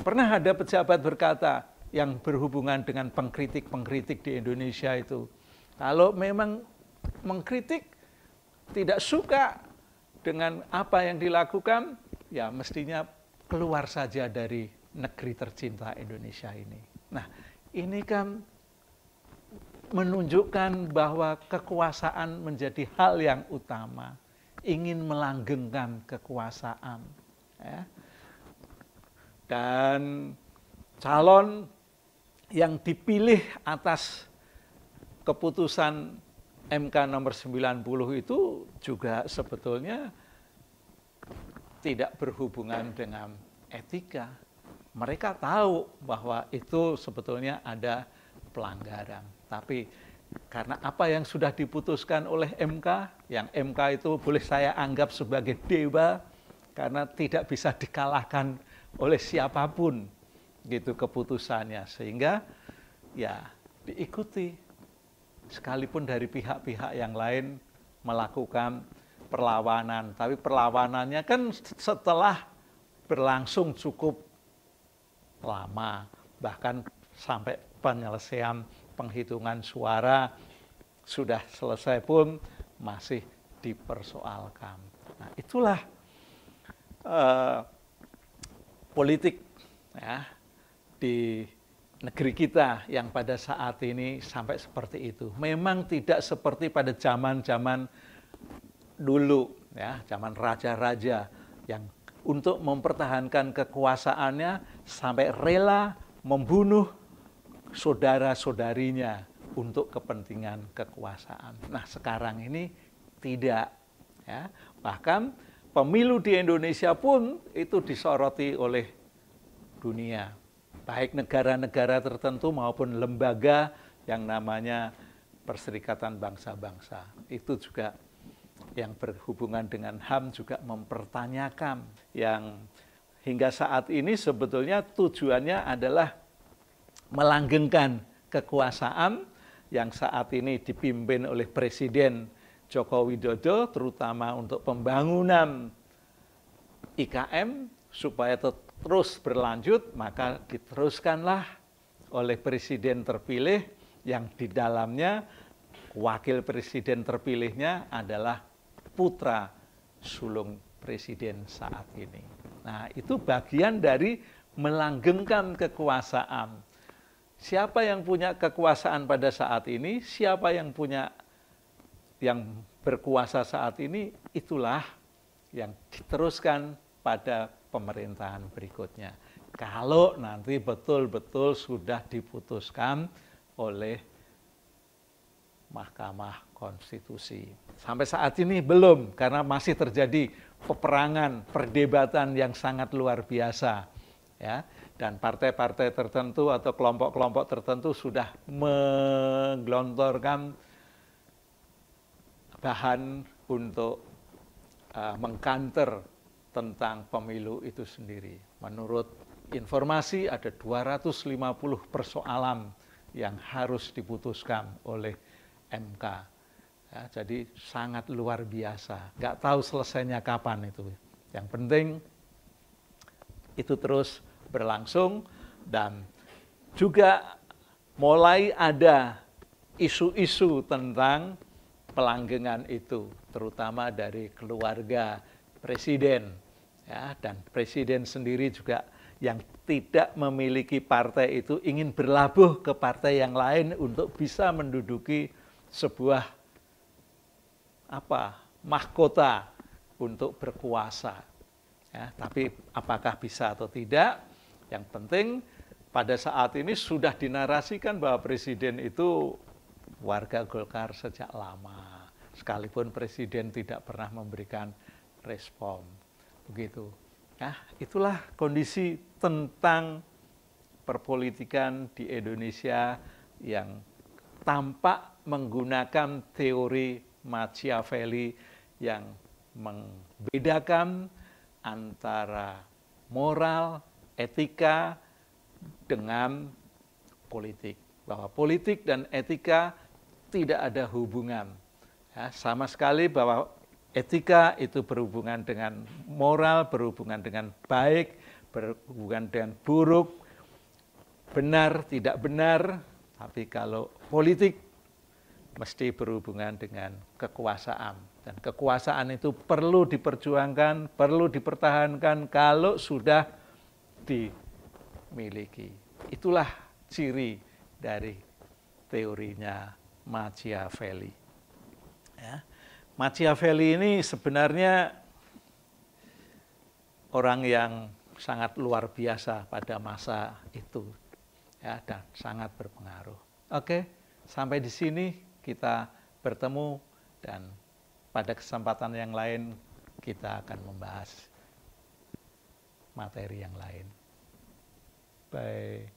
Pernah ada pejabat berkata yang berhubungan dengan pengkritik-pengkritik di Indonesia itu, kalau memang mengkritik tidak suka dengan apa yang dilakukan, ya mestinya keluar saja dari negeri tercinta Indonesia ini. Nah, ini kan menunjukkan bahwa kekuasaan menjadi hal yang utama, ingin melanggengkan kekuasaan. Ya. Dan calon yang dipilih atas keputusan MK nomor 90 itu juga sebetulnya tidak berhubungan dengan etika. Mereka tahu bahwa itu sebetulnya ada pelanggaran. Tapi karena apa yang sudah diputuskan oleh MK, yang MK itu boleh saya anggap sebagai dewa, karena tidak bisa dikalahkan oleh siapapun gitu keputusannya, sehingga ya diikuti sekalipun dari pihak-pihak yang lain melakukan perlawanan. Tapi perlawanannya kan setelah berlangsung cukup lama, bahkan sampai penyelesaian penghitungan suara sudah selesai pun masih dipersoalkan. Nah, itulah politik ya di negeri kita yang pada saat ini sampai seperti itu. Memang tidak seperti pada zaman-zaman dulu ya, zaman raja-raja yang untuk mempertahankan kekuasaannya sampai rela membunuh saudara-saudarinya untuk kepentingan kekuasaan. Nah, sekarang ini tidak ya. Bahkan pemilu di Indonesia pun itu disoroti oleh dunia, baik negara-negara tertentu maupun lembaga yang namanya Perserikatan Bangsa-Bangsa. Itu juga yang berhubungan dengan HAM juga mempertanyakan, yang hingga saat ini sebetulnya tujuannya adalah melanggengkan kekuasaan yang saat ini dipimpin oleh Presiden Joko Widodo, terutama untuk pembangunan IKM supaya terus berlanjut, maka diteruskanlah oleh Presiden terpilih yang di dalamnya wakil Presiden terpilihnya adalah putra sulung Presiden saat ini. Nah, itu bagian dari melanggengkan kekuasaan. Siapa yang punya kekuasaan pada saat ini, siapa yang berkuasa saat ini, itulah yang diteruskan pada pemerintahan berikutnya. Kalau nanti betul-betul sudah diputuskan oleh Mahkamah Konstitusi. Sampai saat ini belum, karena masih terjadi peperangan, perdebatan yang sangat luar biasa. Ya, dan partai-partai tertentu atau kelompok-kelompok tertentu sudah menggelontorkan bahan untuk mengkanter tentang pemilu itu sendiri. Menurut informasi ada 250 persoalan yang harus diputuskan oleh MK. Ya, jadi sangat luar biasa. Nggak tahu selesainya kapan itu. Yang penting itu terus berlangsung, dan juga mulai ada isu-isu tentang pelanggengan itu, terutama dari keluarga Presiden. Ya, dan Presiden sendiri juga yang tidak memiliki partai itu ingin berlabuh ke partai yang lain untuk bisa menduduki sebuah mahkota untuk berkuasa. Ya, tapi apakah bisa atau tidak? Yang penting pada saat ini sudah dinarasikan bahwa Presiden itu warga Golkar sejak lama. Sekalipun Presiden tidak pernah memberikan respon. Begitu. Nah, itulah kondisi tentang perpolitikan di Indonesia yang tampak menggunakan teori Machiavelli yang membedakan antara moral, etika dengan politik. Bahwa politik dan etika tidak ada hubungan. Ya, sama sekali bahwa etika itu berhubungan dengan moral, berhubungan dengan baik, berhubungan dengan buruk, benar, tidak benar, tapi kalau politik mesti berhubungan dengan kekuasaan. Dan kekuasaan itu perlu diperjuangkan, perlu dipertahankan kalau sudah dimiliki. Itulah ciri dari teorinya Machiavelli. Ya. Machiavelli ini sebenarnya orang yang sangat luar biasa pada masa itu, ya, dan sangat berpengaruh. Oke, sampai di sini kita bertemu, dan pada kesempatan yang lain kita akan membahas materi yang lain. Bye.